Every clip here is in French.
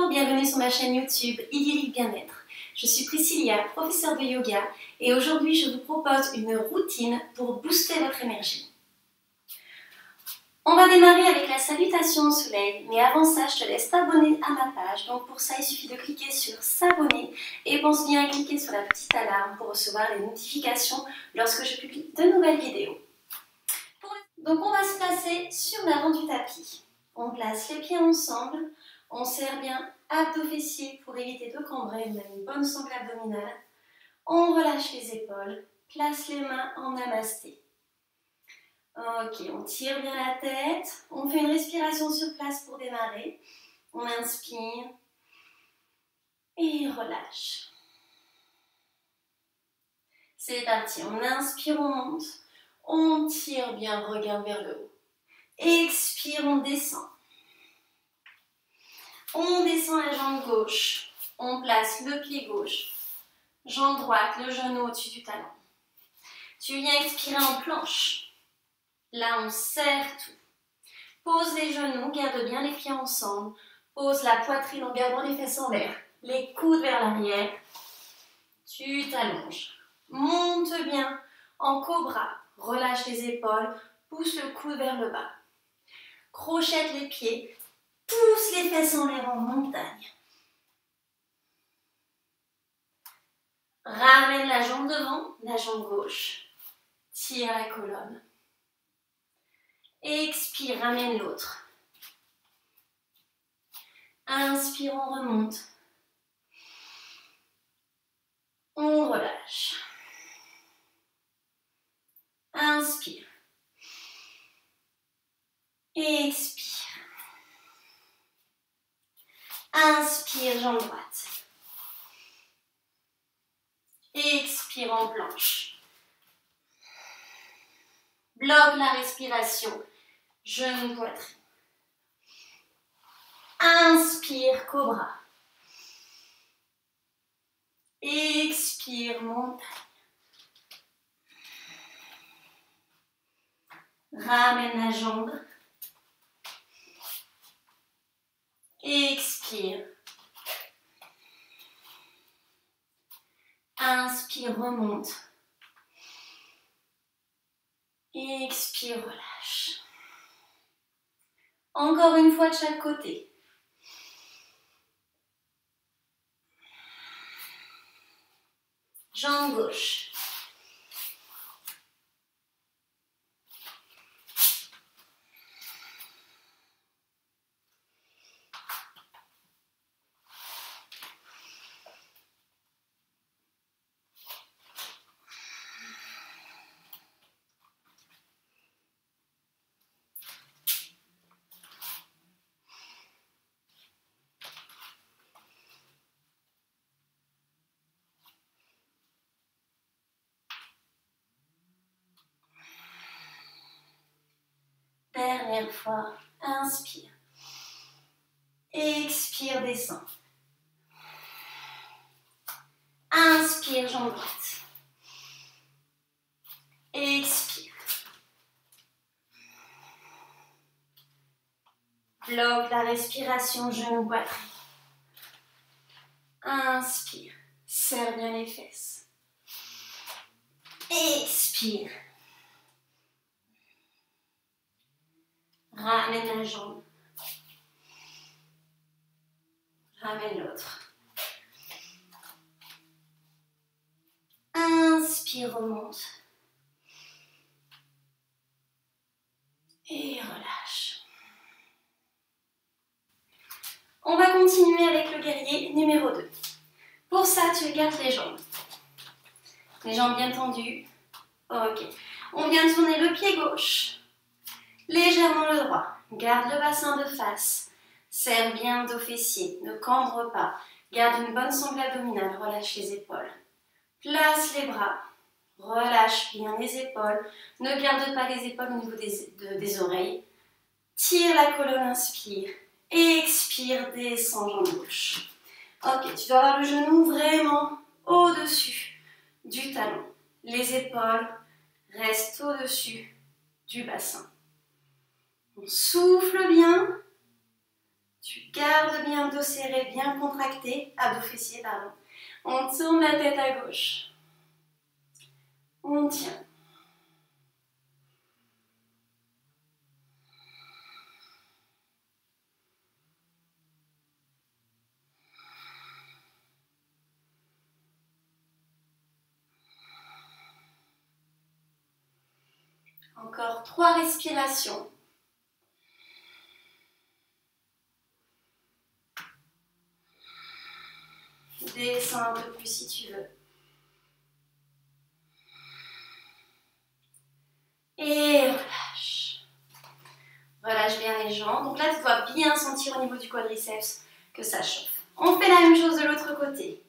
Bonjour, bienvenue sur ma chaîne YouTube Idyllique Bien-être. Je suis Priscilla, professeure de yoga et aujourd'hui je vous propose une routine pour booster votre énergie. On va démarrer avec la salutation au soleil, mais avant ça je te laisse t'abonner à ma page. Donc pour ça il suffit de cliquer sur s'abonner et pense bien à cliquer sur la petite alarme pour recevoir les notifications lorsque je publie de nouvelles vidéos. Donc on va se placer sur l'avant du tapis. On place les pieds ensemble, on serre bien abdos fessiers pour éviter de cambrer, on a une bonne sangle abdominale. On relâche les épaules, place les mains en namasté. Ok, on tire bien la tête, on fait une respiration sur place pour démarrer. On inspire et relâche. C'est parti, on inspire, on monte, on tire bien, regarde vers le haut. Expire, on descend. On descend la jambe gauche, on place le pied gauche, jambe droite, le genou au-dessus du talon. Tu viens expirer en planche. Là, on serre tout. Pose les genoux, garde bien les pieds ensemble. Pose la poitrine en gardant les fesses en l'air, les coudes vers l'arrière. Tu t'allonges. Monte bien en cobra. Relâche les épaules, pousse le coude vers le bas. Crochette les pieds. Pousse les fesses en l'air en montagne. Ramène la jambe devant, la jambe gauche. Tire la colonne. Expire, ramène l'autre. Inspire, on remonte. On relâche. Inspire. Expire. Inspire, jambe droite. Expire en planche. Bloque la respiration. Genou, poitrine. Inspire, cobra. Expire, montagne. Ramène la jambe. Expire. Inspire, remonte. Expire, relâche. Encore une fois de chaque côté. Jambe gauche. Dernière fois, inspire. Expire, descend. Inspire, jambe droite. Expire. Bloque la respiration, genou, poitrine. Inspire. Serre bien les fesses. Expire. Ramène la jambe. Ramène l'autre. Inspire, remonte. Et relâche. On va continuer avec le guerrier numéro 2. Pour ça, tu écartes les jambes. Les jambes bien tendues. Ok. On vient tourner le pied gauche. Légèrement le droit. Garde le bassin de face. Serre bien dos fessier. Ne cambre pas. Garde une bonne sangle abdominale. Relâche les épaules. Place les bras. Relâche bien les épaules. Ne garde pas les épaules au niveau des oreilles. Tire la colonne, inspire. Expire, descends, jambe gauche. Ok, tu dois avoir le genou vraiment au-dessus du talon. Les épaules restent au-dessus du bassin. On souffle bien. Tu gardes bien le dos serré, bien contracté, abdos fessiers, pardon. On tourne la tête à gauche. On tient. Encore 3 respirations. Descends un peu plus si tu veux. Et relâche. Relâche bien les jambes. Donc là, tu dois bien sentir au niveau du quadriceps que ça chauffe. On fait la même chose de l'autre côté.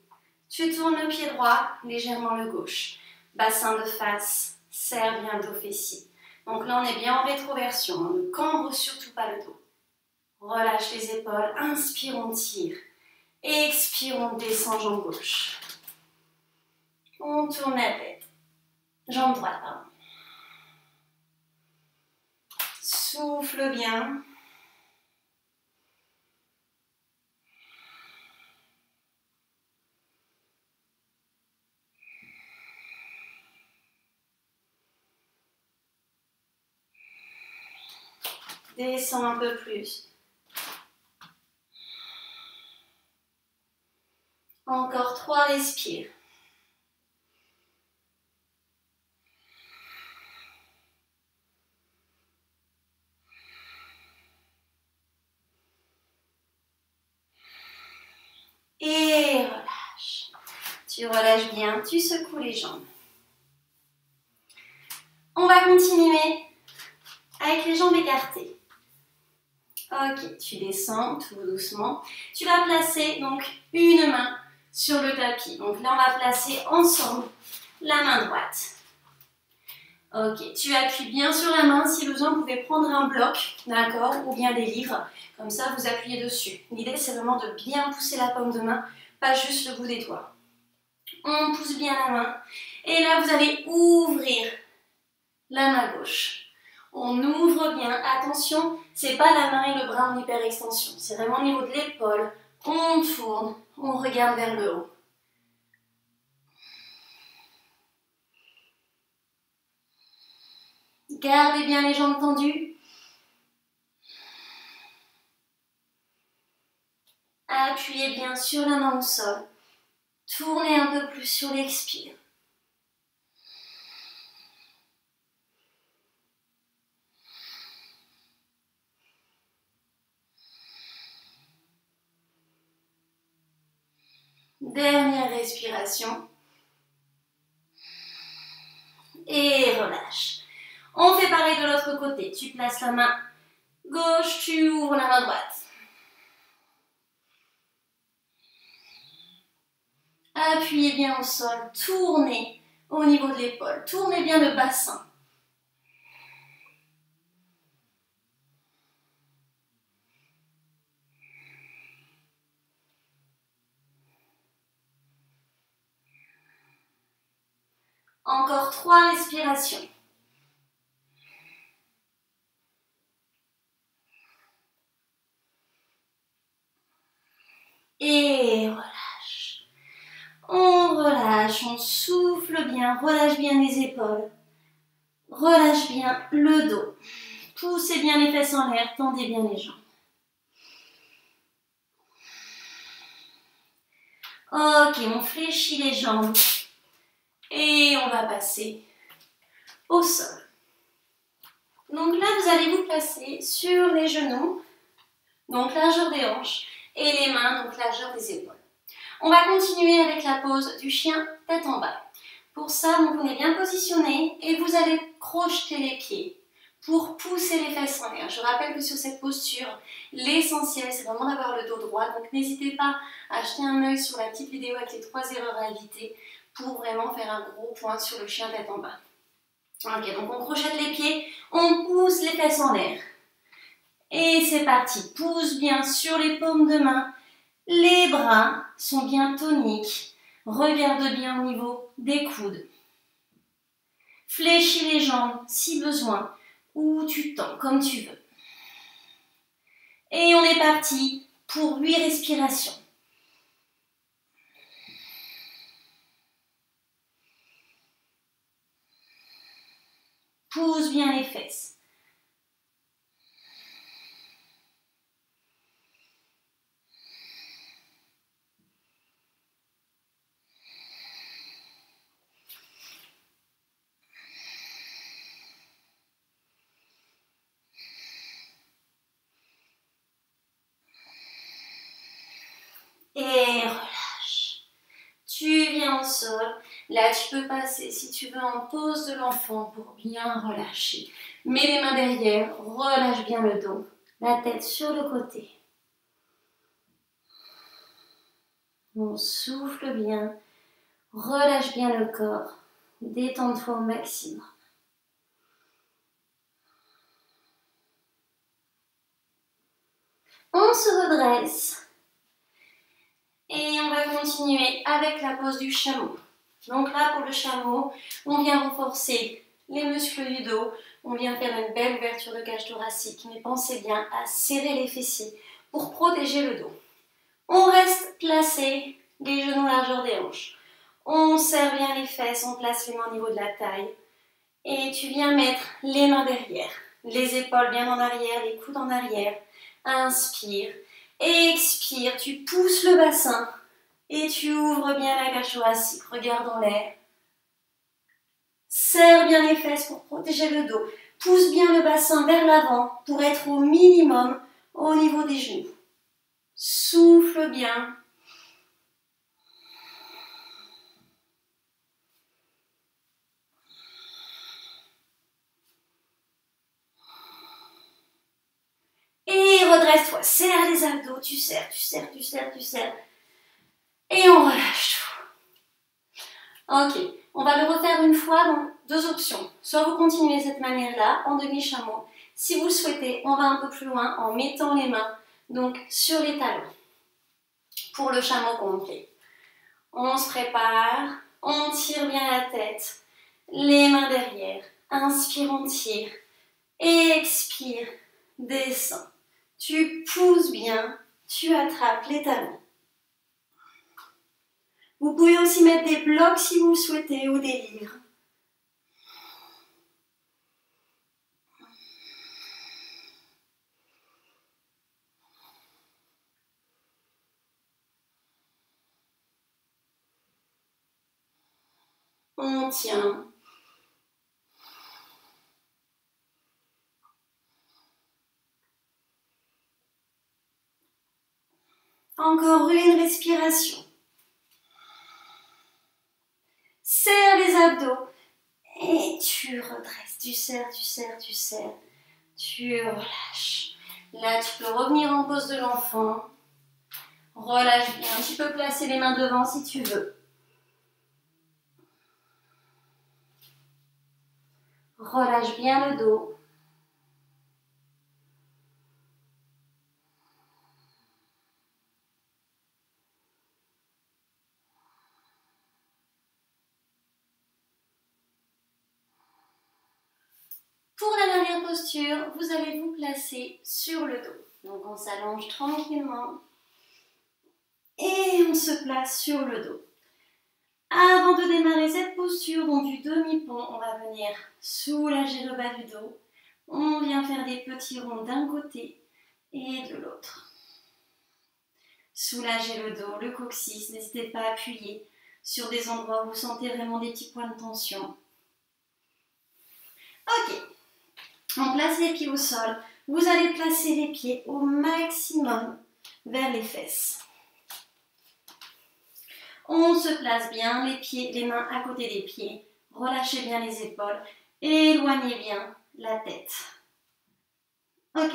Tu tournes le pied droit, légèrement le gauche. Bassin de face, serre bien le dos fessier. Donc là, on est bien en rétroversion. On ne cambre surtout pas le dos. Relâche les épaules. Inspire, on tire. Expire, on descend jambe gauche. On tourne la tête. Jambe droite, pardon. Souffle bien. Descends un peu plus. Encore 3 respires. Et relâche. Tu relâches bien, tu secoues les jambes. On va continuer avec les jambes écartées. Ok, tu descends tout doucement. Tu vas placer donc une main sur le tapis. Donc là, on va placer ensemble la main droite. Ok, tu appuies bien sur la main. Si besoin, vous pouvez prendre un bloc, d'accord, ou bien des livres. Comme ça, vous appuyez dessus. L'idée, c'est vraiment de bien pousser la paume de main, pas juste le bout des doigts. On pousse bien la main. Et là, vous allez ouvrir la main gauche. On ouvre bien. Attention, c'est pas la main et le bras en hyperextension. C'est vraiment au niveau de l'épaule. On tourne, on regarde vers le haut. Gardez bien les jambes tendues. Appuyez bien sur la main au sol. Tournez un peu plus sur l'expire. Dernière respiration. Et relâche. On fait pareil de l'autre côté. Tu places la main gauche, tu ouvres la main droite. Appuyez bien au sol, tournez au niveau de l'épaule, tournez bien le bassin. Encore 3 respirations. Et relâche. On relâche, on souffle bien, relâche bien les épaules. Relâche bien le dos. Poussez bien les fesses en l'air, tendez bien les jambes. Ok, on fléchit les jambes. Et on va passer au sol. Donc là, vous allez vous placer sur les genoux, donc largeur des hanches, et les mains, donc largeur des épaules. On va continuer avec la pose du chien tête en bas. Pour ça, donc, on est bien positionné et vous allez crocheter les pieds pour pousser les fesses en l'air. Je rappelle que sur cette posture, l'essentiel, c'est vraiment d'avoir le dos droit. Donc n'hésitez pas à jeter un œil sur la petite vidéo avec les 3 erreurs à éviter pour vraiment faire un gros point sur le chien tête en bas. Ok, donc on crochette les pieds, on pousse les fesses en l'air. Et c'est parti, pousse bien sur les paumes de main. Les bras sont bien toniques. Regarde bien au niveau des coudes. Fléchis les jambes si besoin ou tu tends comme tu veux. Et on est parti pour 8 respirations. Pousse bien les fesses. Et relâche. Tu viens au sol. Là, tu peux passer, si tu veux, en pose de l'enfant pour bien relâcher. Mets les mains derrière, relâche bien le dos, la tête sur le côté. On souffle bien, relâche bien le corps, détends-toi au maximum. On se redresse. Et on va continuer avec la pose du chameau. Donc là, pour le chameau, on vient renforcer les muscles du dos. On vient faire une belle ouverture de cage thoracique. Mais pensez bien à serrer les fessiers pour protéger le dos. On reste placé, les genoux largeur des hanches. On serre bien les fesses, on place les mains au niveau de la taille. Et tu viens mettre les mains derrière. Les épaules bien en arrière, les coudes en arrière. Inspire. Expire, tu pousses le bassin et tu ouvres bien la cage thoracique. Regarde en l'air. Serre bien les fesses pour protéger le dos. Pousse bien le bassin vers l'avant pour être au minimum au niveau des genoux. Souffle bien. Et redresse-toi, serre les abdos, tu serres, tu serres, tu serres, tu serres. Et on relâche tout. Ok, on va le refaire une fois, donc 2 options. Soit vous continuez de cette manière-là, en demi-chameau. Si vous le souhaitez, on va un peu plus loin en mettant les mains donc sur les talons. Pour le chameau complet. On se prépare, on tire bien la tête, les mains derrière. Inspire, on tire. Expire, descends. Tu pousses bien, tu attrapes les talons. Vous pouvez aussi mettre des blocs si vous le souhaitez ou des livres. On tient. Encore une respiration. Serre les abdos et tu redresses. Tu serres, tu serres, tu serres. Tu relâches. Là, tu peux revenir en pose de l'enfant. Relâche bien. Tu peux placer les mains devant si tu veux. Relâche bien le dos. Pour la dernière posture, vous allez vous placer sur le dos. Donc on s'allonge tranquillement et on se place sur le dos. Avant de démarrer cette posture, donc du demi-pont, on va venir soulager le bas du dos. On vient faire des petits ronds d'un côté et de l'autre. Soulagez le dos, le coccyx, n'hésitez pas à appuyer sur des endroits où vous sentez vraiment des petits points de tension. Ok, on place les pieds au sol. Vous allez placer les pieds au maximum vers les fesses. On se place bien, les pieds, les mains à côté des pieds. Relâchez bien les épaules. Éloignez bien la tête. Ok.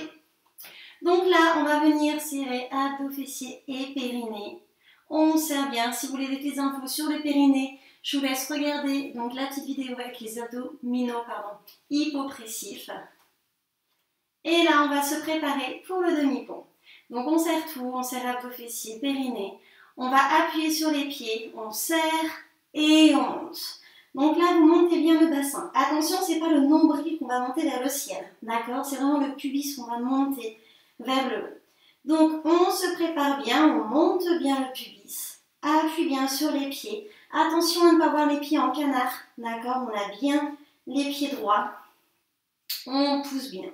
Donc là, on va venir serrer abdos, fessiers et périnée. On serre bien. Si vous voulez des infos sur le périnée, je vous laisse regarder donc la petite vidéo avec les abdominaux hypopressifs. Et là, on va se préparer pour le demi-pont. Donc on serre tout, on serre abdos, fessiers, périnée. On va appuyer sur les pieds, on serre et on monte. Donc là, vous montez bien le bassin. Attention, ce n'est pas le nombril qu'on va monter vers le ciel. D'accord? C'est vraiment le pubis qu'on va monter vers le haut. Donc on se prépare bien, on monte bien le pubis, appuie bien sur les pieds. Attention à ne pas avoir les pieds en canard, d'accord? On a bien les pieds droits. On pousse bien.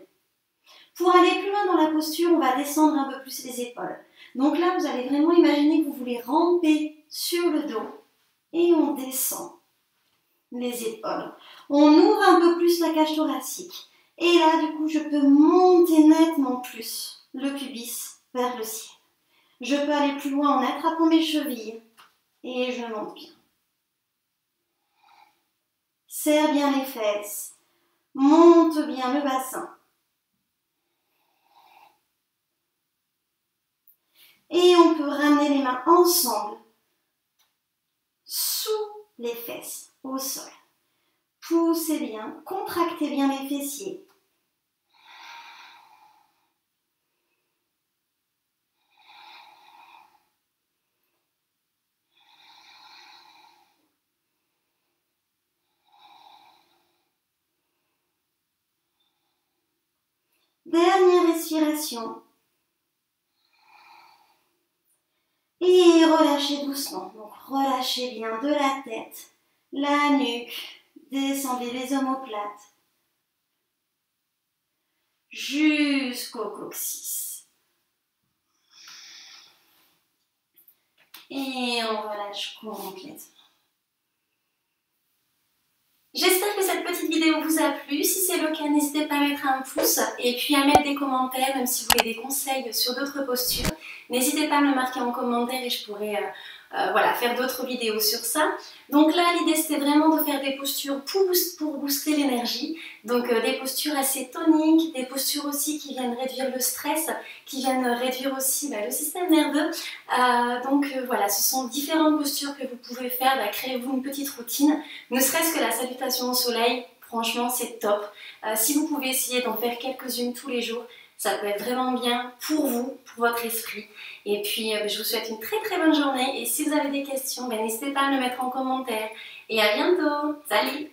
Pour aller plus loin dans la posture, on va descendre un peu plus les épaules. Donc là, vous allez vraiment imaginer que vous voulez ramper sur le dos et on descend les épaules. On ouvre un peu plus la cage thoracique. Et là, du coup, je peux monter nettement plus le pubis vers le ciel. Je peux aller plus loin en attrapant mes chevilles et je monte bien. Serre bien les fesses, monte bien le bassin. Et on peut ramener les mains ensemble sous les fesses au sol. Poussez bien, contractez bien les fessiers. Dernière respiration. Et relâchez doucement. Donc relâchez bien de la tête, la nuque, descendez les omoplates jusqu'au coccyx. Et on relâche complètement. J'espère que cette petite vidéo vous a plu. Si c'est le cas, n'hésitez pas à mettre un pouce et puis à mettre des commentaires, même si vous voulez des conseils sur d'autres postures. N'hésitez pas à me le marquer en commentaire et je pourrai voilà, faire d'autres vidéos sur ça. Donc là, l'idée c'était vraiment de faire des postures pour booster l'énergie. Donc des postures assez toniques, des postures aussi qui viennent réduire le stress, qui viennent réduire aussi le système nerveux. Voilà, ce sont différentes postures que vous pouvez faire. Créez-vous une petite routine, ne serait-ce que la salutation au soleil. Franchement, c'est top. Si vous pouvez essayer d'en faire quelques-unes tous les jours, ça peut être vraiment bien pour vous, pour votre esprit. Et puis, je vous souhaite une très très bonne journée. Et si vous avez des questions, n'hésitez pas à me le mettre en commentaire. Et à bientôt. Salut!